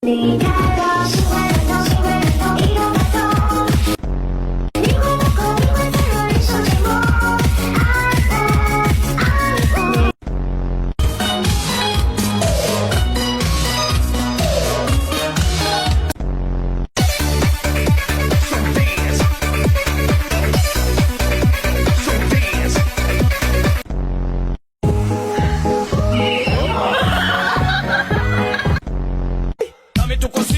네가 더 신나는 너 일어나서 미워 먹고 미워 들어올 소리 뭐 아이고 Dame tu cosita.